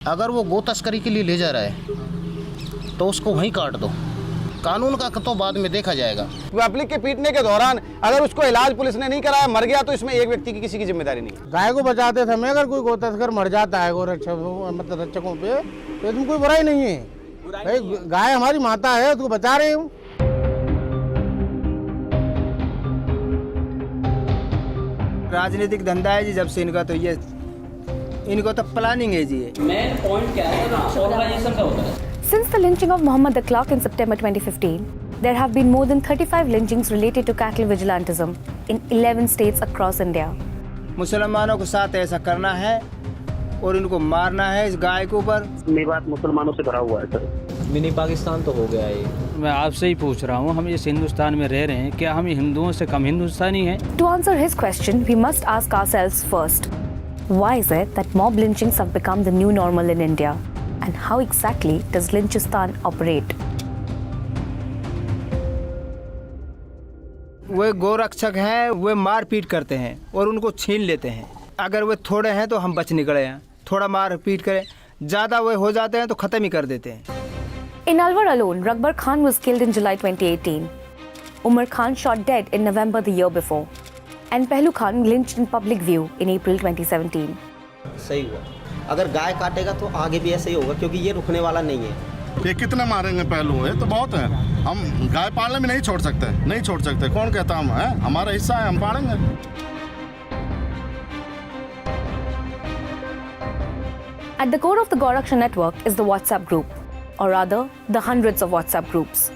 अगर वो गो तस्करी के लिए ले जा रहा है तो उसको वहीं काट दो। कानून का तो बाद में देखा जाएगा। पब्लिक के पीटने के दौरान अगर उसको इलाज पुलिस ने नहीं कराया, मर गया, तो इसमें एक व्यक्ति की किसी की जिम्मेदारी नहीं है। गाय को बचाते समय अगर कोई गौ तस्कर मर जाता है मतलब रक्षकों पे, तो इसमें कोई बुराई नहीं है। भाई गाय हमारी माता है, उसको बचा रहे हूँ। राजनीतिक धंधा है जी जब से इनका, तो ये इनको तो प्लानिंग है जी। मेन पॉइंट क्या है, ऑर्गेनाइजेशन का होता है। Since the lynching of Mohammed the Clock in September 2015, there have been more than 35 lynchings related to cattle vigilantism in 11 states across India. मुसलमानों के साथ ऐसा करना है और इनको मारना है इस गाय के ऊपर। मेवात मुसलमानों से भरा हुआ है सर। मिनी पाकिस्तान तो हो गया ये। मैं आपसे ही पूछ रहा हूँ, हम इस हिंदुस्तान में रह रहे हैं, क्या हम हिंदुओं से कम हिंदुस्तानी हैं? To answer his question, we must ask ourselves first, why is it that mob lynchings have become the new normal in India? And how exactly does Lynchistan operate? वे गोरक्षक हैं, वे मार पीट करते हैं और उनको छीन लेते हैं। अगर वे थोड़े हैं तो हम बच निकले हैं, थोड़ा मार पीट करें, ज़्यादा वे हो जाते हैं तो ख़त्म ही कर देते हैं। In Alwar alone, Rakbar Khan was killed in July 2018. Umar Khan shot dead in November the year before. And Pehlu Khan lynched in public view in April 2017. सही हुआ। अगर गाय काटेगा तो आगे भी ऐसे ही होगा, क्योंकि ये रुकने वाला नहीं है। ये कितने मारेंगे पहलू है तो बहुत है। हम गाय पालने में नहीं छोड़ सकते, नहीं छोड़ सकते। कौन कहता हम हैं, हमारा हिस्सा है, हम पालेंगे। At the core of the Goraksha network is the WhatsApp group, or rather, the hundreds of WhatsApp groups.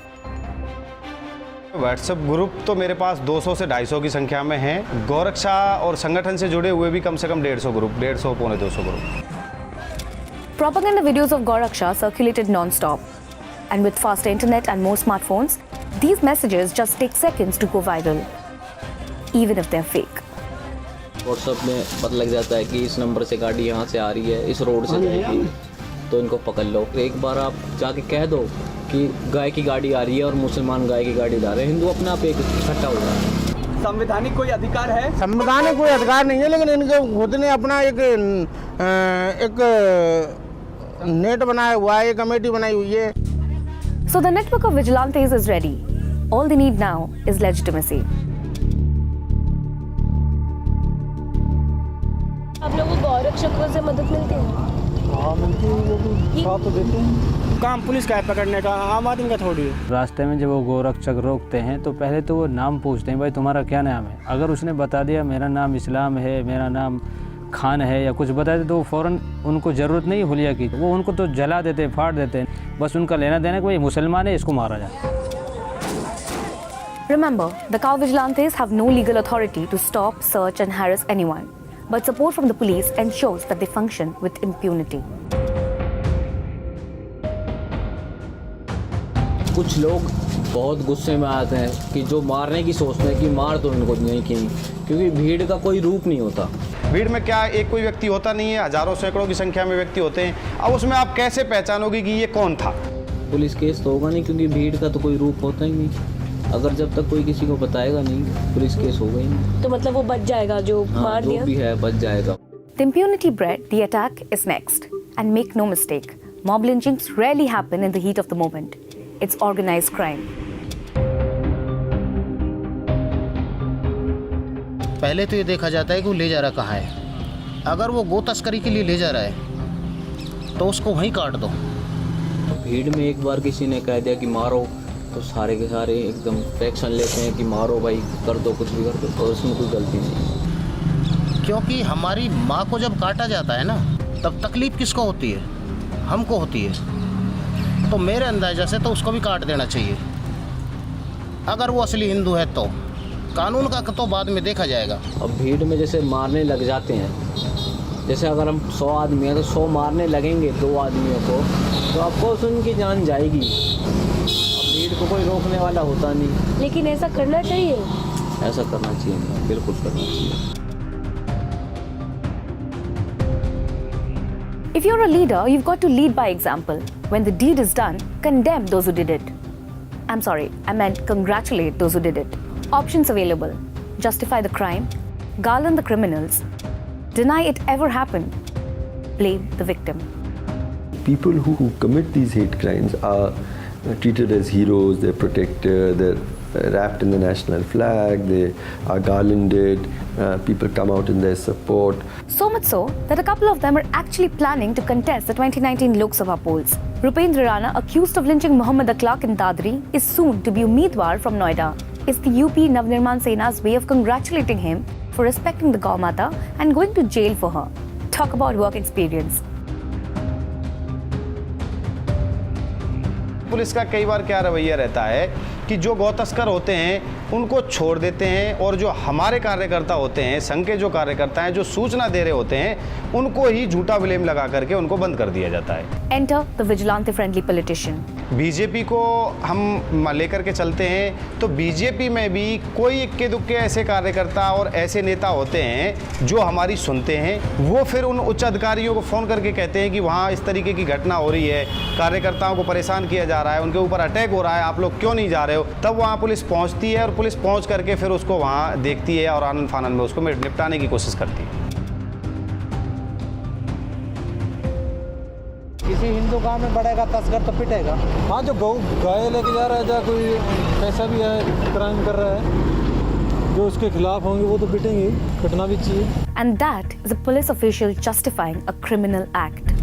WhatsApp group तो मेरे पास 200 से 250 की संख्या में है। गौरक्षा और संगठन से जुड़े हुए भी कम से कम 150 ग्रुप, 150 पौने 200 group. Propaganda videos of Goraksha circulated non-stop. And with faster internet and more smartphones, these messages just take seconds to go viral, even if they're fake. WhatsApp में पता लग जाता है कि इस नंबर से गाड़ी यहाँ से आ रही है, इस रोड से जाएगी, तो इनको पकड़ लो। एक बार आप जाके कह दो कि गाय की गाड़ी आ रही है और मुसलमान गाय की गाड़ी ला रहे हैं, हिंदू अपने आप एक इकट्ठा हो रहा है। संवैधानिक कोई अधिकार है? संवैधानिक कोई अधिकार नहीं है, लेकिन इनके खुद ने अपना एक नेट बनाया हुआ है, एक कमेटी बनाई हुई है। So the network of vigilantes is ready. All they need now is legitimacy. आप लोगों को गौरक्षकों से मदद मिलती है? हाँ मिलती है, साथ तो देते हैं। काम पुलिस का है पकड़ने का, आम आदमी का थोड़ी है। रास्ते में जब वो गोरक्षक रोकते हैं तो पहले तो वो नाम पूछते हैं, भाई तुम्हारा क्या नाम है? अगर उसने बता दिया मेरा नाम इस्लाम है, मेरा नाम खान है या कुछ बता दे, तो फ़ौरन उनको ज़रूरत नहीं हुलिया की, वो उनको तो जला देते हैं, फाड़ देते हैं। बस उनका लेना देना कि भाई मुसलमान है, इसको मारा जाए। Remember, the cow vigilantes have no legal authority to stop, search and harass anyone. But support from the police ensures that they function with impunity. कुछ लोग बहुत गुस्से में आते हैं कि जो मारने की सोचते हैं कि मार तो इनको नहीं की, क्योंकि भीड़ का कोई रूप नहीं होता। भीड़ में क्या एक कोई व्यक्ति होता नहीं है, हजारों सैकड़ों की संख्या में व्यक्ति होते हैं। अब उसमें आप कैसे पहचानोगे कि ये कौन था? पुलिस केस तो होगा नहीं, क्योंकि भीड़ का तो कोई रूप होता ही नहीं। अगर जब तक कोई किसी को बताएगा नहीं, पुलिस केस होगा ही नहीं। तो मतलब वो बच जाएगा जो मार दिया? जो भी है बच जाएगा। The impunity bred, the attack is next. And make no mistake, mob lynchings rarely happen in the heat of the moment. It's organized crime. पहले तो ये देखा जाता है कि वो ले जा रहा कहाँ है। अगर वो गो तस्करी के लिए ले जा रहा है तो उसको वहीं काट दो। भीड़ में एक बार किसी ने कह दिया कि मारो, तो सारे के सारे एकदम एक्शन लेते हैं कि मारो भाई, कर दो, कुछ भी कर दो, और उसमें कोई गलती नहीं। क्योंकि हमारी माँ को जब काटा जाता है ना, तब तकलीफ किसको होती है? हमको होती है। तो मेरे अंदाजा से तो उसको भी काट देना चाहिए। अगर वो असली हिंदू है तो कानून का तो बाद में देखा जाएगा। अब भीड़ में जैसे मारने लग जाते हैं, जैसे अगर हम 100 आदमी हैं तो 100 मारने लगेंगे 2 आदमियों को, तो आपको उनकी जान जाएगी। भीड़ को कोई रोकने वाला होता नहीं। लेकिन ऐसा करना चाहिए? ऐसा करना चाहिए, बिल्कुल करना चाहिए। If you're a leader, you've got to lead by example. When the deed is done, condemn those who did it. I'm sorry, I meant congratulate those who did it. Options available: justify the crime, garland the criminals, deny it ever happened, blame the victim. people who commit these hate crimes are treated as heroes, they're protected, they're wrapped in the national flag, they are garlanded, people come out in their support. So much so that a couple of them are actually planning to contest the 2019 Lok Sabha polls. Rupendra Rana, accused of lynching Mohammad Akhlaq in Dadri, is soon to be Umeedwar from Noida. It's the UP Navnirman Sena's way of congratulating him for respecting the Gau Mata and going to jail for her. Talk about work experience. Police का कई बार क्या रवैया रहता है कि जो गौ तस्कर होते हैं उनको छोड़ देते हैं और जो हमारे कार्यकर्ता होते हैं, संघ के जो कार्यकर्ता हैं जो सूचना दे रहे होते हैं उनको ही झूठा ब्लेम लगा करके उनको बंद कर दिया जाता है। Enter the vigilante friendly politician. BJP को हम लेकर के चलते हैं तो बीजेपी में भी कोई इक्के दुक्के ऐसे कार्यकर्ता और ऐसे नेता होते हैं जो हमारी सुनते हैं। वो फिर उन उच्च अधिकारियों को फ़ोन करके कहते हैं कि वहाँ इस तरीके की घटना हो रही है, कार्यकर्ताओं को परेशान किया जा रहा है, उनके ऊपर अटैक हो रहा है, आप लोग क्यों नहीं जा रहे हो। तब वहाँ पुलिस पहुँचती है और पुलिस पहुँच करके फिर उसको वहाँ देखती है और आनन फानन में उसको निपटाने की कोशिश करती है। किसी हिंदू गांव में बढ़ेगा तस्कर तो पिटेगा। हाँ, जो गाय लेके जा रहा है या कोई पैसा भी है, क्राइम कर रहा है, जो उसके खिलाफ होंगे वो तो पिटेंगे, पिटना भी चाहिए। And that is a police official justifying a criminal act.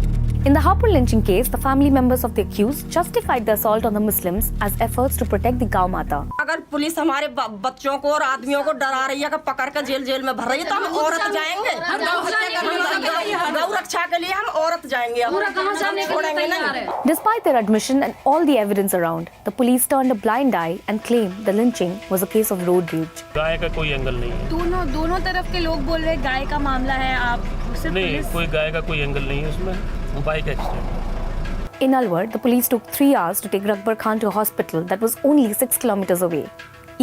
In the Hapur lynching case, the family members of the accused justified the assault on the Muslims as efforts to protect the Gau Mata. अगर police हमारे बच्चों को और आदमियों को डरा रही है कि पकड़ कर जेल में भर रही है तो हम औरत जाएंगे। गौ रक्षा के लिए हम औरत जाएंगे, हम छोड़ेंगे नहीं। Despite their admission and all the evidence around, the police turned a blind eye and claimed the lynching was a case of road rage. गाय का कोई एंगल नहीं है। दोनों तरफ के लोग बोल रहे हैं गाय का मामला है, आप नहीं, कोई गाय का कोई एंगल नहीं है उसमें, वो bike accident. In Alwar, the police took 3 hours to take Rakbar Khan to a hospital that was only 6 kilometers away,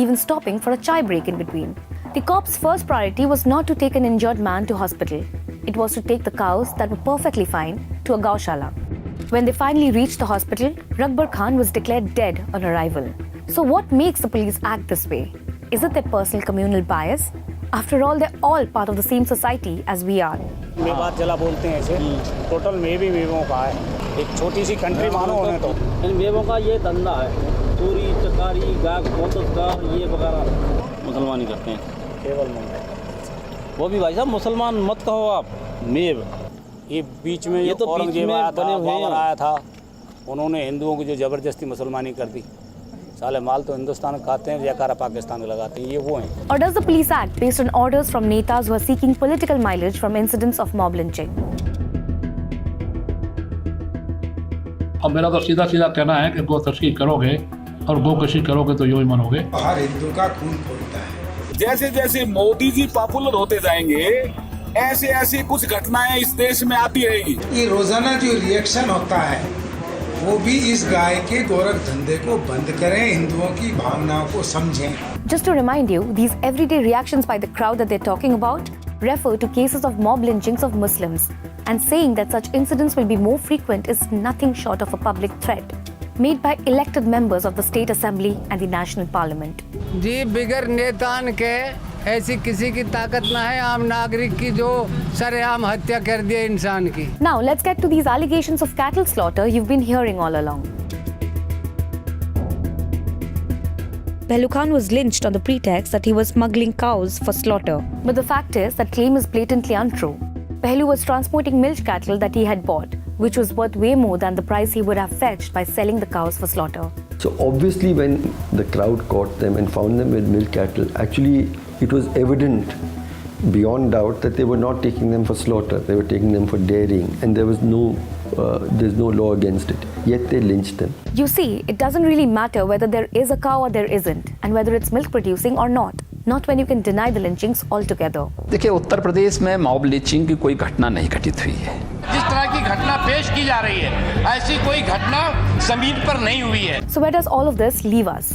even stopping for a chai break in between. The cops' first priority was not to take an injured man to hospital. It was to take the cows that were perfectly fine to a gaushala. When they finally reached the hospital, Rakbar Khan was declared dead on arrival. So what makes the police act this way? Is it their personal communal bias? After all, they're all part of the same society as we are. में बात चला बोलते हैं ऐसे, total में भी वेवों का है, एक छोटी सी कंट्री मानो उन्हें तो। इन वेवों का ये धंधा है, चोरी चकारी गाय ये वगैरह मुसलमान करते हैं, केवल मुंबई। वो भी भाई साहब मुसलमान मत कहो आप, मेव ये बीच में ये तो औरंगजेब आया था, बाबर आया था, उन्होंने हिंदुओं की जो जबरदस्ती मुसलमानी कर दी। साले माल तो हिंदुस्तान खाते हैं, जयकारा पाकिस्तान में लगाते हैं, ये वो हैं। Or does the police act based on orders from netas who are seeking political mileage from incidents of mob lynching? अब मेरा तो सीधा कहना है कि गौ तस्करी करोगे और गौ कशी करोगे तो यूं मनोगे। हर हिंदू का खून खोलता है। जैसे जैसे मोदी जी पॉपुलर होते जाएंगे, ऐसे ऐसी कुछ घटनाएं इस देश में आती रहेगी। ये रोजाना जो रिएक्शन होता है वो भी इस गाय के गोरख धंधे को बंद करें, हिंदुओं की भावनाओं को समझें। Just to remind you, these everyday reactions by the crowd that they're talking about refer to cases of mob lynchings of Muslims, and saying that such incidents will be more frequent is nothing short of a public threat made by elected members of the state assembly and the national parliament. जी बिगर नेतान के ऐसी किसी की ताकत ना है आम नागरिक की जो सरेआम हत्या कर दिए इंसान की। Now let's get to these allegations of cattle slaughter you've been hearing all along. Pehlu Khan was lynched on the pretext that he was smuggling cows for slaughter. But the fact is that claim is blatantly untrue. Pehlu was transporting milch cattle that he had bought, which was worth way more than the price he would have fetched by selling the cows for slaughter. So obviously when the crowd caught them and found them with milk cattle, actually it was evident beyond doubt that they were not taking them for slaughter, they were taking them for dairying, and there's no law against it. Yet they lynched them. You see, it doesn't really matter whether there is a cow or there isn't, and whether it's milk producing or not. Not when you can deny the lynchings altogether. देखिए, उत्तर प्रदेश में mob lynching की कोई घटना नहीं घटित हुई है। जिस तरह की घटना पेश की जा रही है, ऐसी कोई घटना जमीन पर नहीं हुई है। So where does all of this leave us?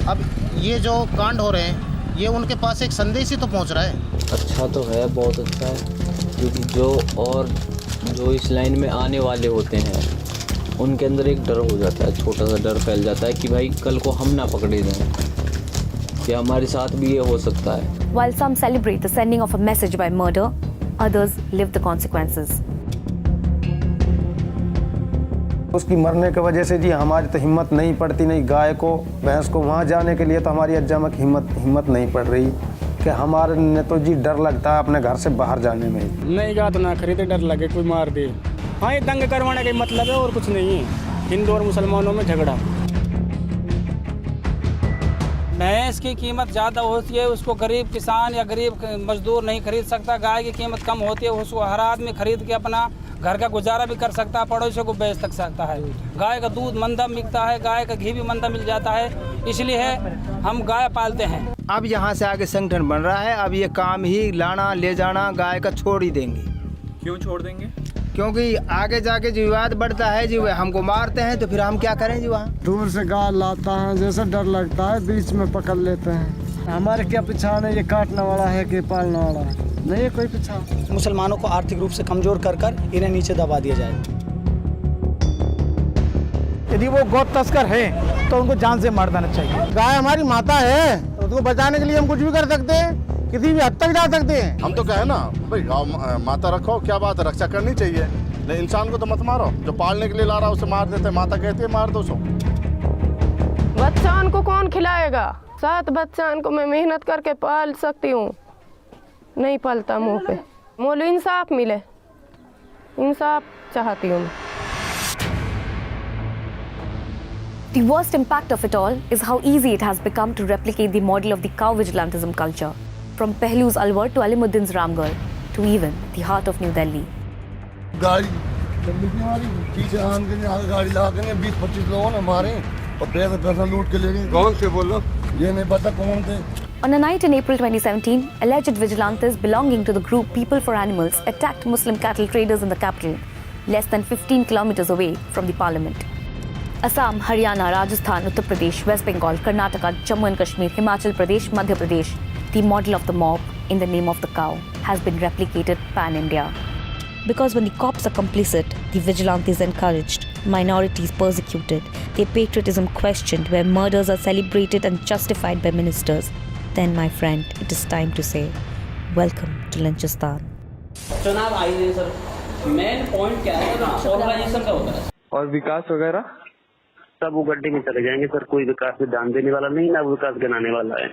अब ये जो कांड हो रहे हैं, ये उनके पास एक संदेश ही तो पहुंच रहा है। अच्छा तो है, बहुत अच्छा है, क्योंकि जो इस लाइन में आने वाले होते हैं उनके अंदर एक डर हो जाता है, छोटा सा डर फैल जाता है कि भाई कल को हम ना पकड़े जाएं, कि हमारे साथ भी ये हो सकता है। While some celebrate the sending of a message by murder, Others live the consequences. उसकी मरने की वजह से जी हमारी तो हिम्मत नहीं पड़ती, नहीं गाय को भैंस को वहाँ जाने के लिए तो हमारी अज्जामा की हिम्मत नहीं पड़ रही कि हमारे ने तो जी डर लगता है अपने घर से बाहर जाने में। नहीं गा तो ना खरीदे, डर लगे कोई मार दे। हाँ, ये दंगे करवाने का मतलब है और कुछ नहीं है, हिंदू और मुसलमानों में झगड़ा। भैंस की कीमत ज़्यादा होती है, उसको गरीब किसान या गरीब मजदूर नहीं खरीद सकता। गाय की कीमत कम होती है, उसको हर आदमी खरीद के अपना घर का गुजारा भी कर सकता है, पड़ोसियों को बेच तक सकता है। गाय का दूध मंदा मिलता है, गाय का घी भी मंदा मिल जाता है, इसलिए हम गाय पालते हैं। अब यहाँ से आगे संगठन बन रहा है, अब ये काम ही लाना ले जाना गाय का छोड़ ही देंगे। क्यों छोड़ देंगे? क्योंकि आगे जाके जो विवाद बढ़ता है जी, वे हमको मारते हैं तो फिर हम क्या करें जी? वहाँ दूर से गाय लाता है, जैसे डर लगता है बीच में पकड़ लेते हैं। हमारे क्या पहचान है, ये काटने वाला है कि पालने वाला है? नहीं है कोई पहचान। मुसलमानों को आर्थिक रूप से कमजोर कर इन्हें नीचे दबा दिया जाए। यदि वो गौ तस्कर है तो उनको जान से मार देना चाहिए। गाय हमारी माता है, उसको बचाने के लिए हम कुछ भी कर सकते हैं, किसी भी हद तक जा सकते हैं। हम तो कहे ना भाई माता रखो, क्या बात है, रक्षा करनी चाहिए, लेकिन इंसान को तो मत मारो। जो पालने के लिए ला रहा है उसे मार देते, माता कहती है मार दो सो। बच्चान को कौन खिलाएगा? 7 बच्चान को मैं मेहनत करके पाल सकती हूँ, नहीं पालता मुंह पे। मोल इंसाफ मिले, इंसाफ चाहती हूँ। The worst impact of it all is how easy it has become to replicate the model of the cow vigilantism culture, from Pehlu's Alwar to Alimuddin's Ramgarh to even the heart of New Delhi. गाड़ी पीछे गाड़ी लगा के 20-25 लोगों ने मारे और पैसा लूट के ले गए। कौन से बोलो? ये नहीं पता कौन थे। On a night in April 2017, alleged vigilantes belonging to the group People for Animals attacked Muslim cattle traders in the capital, less than 15 kilometers away from the parliament. Assam, Haryana, Rajasthan, Uttar Pradesh, West Bengal, Karnataka, Jammu and Kashmir, Himachal Pradesh, Madhya Pradesh, the model of the mob in the name of the cow has been replicated pan-India. Because when the cops are complicit, the vigilantes encouraged, minorities persecuted, their patriotism questioned, where murders are celebrated and justified by ministers, then my friend, it is time to say, welcome to Lynchistan. चुनाव आइए sir, main point क्या है? Organisation का होता है। और विकास वगैरह सब वो गड्ढे में चले जाएंगे सर, कोई विकास पे ध्यान देने वाला नहीं, ना विकास गिनाने वाला है।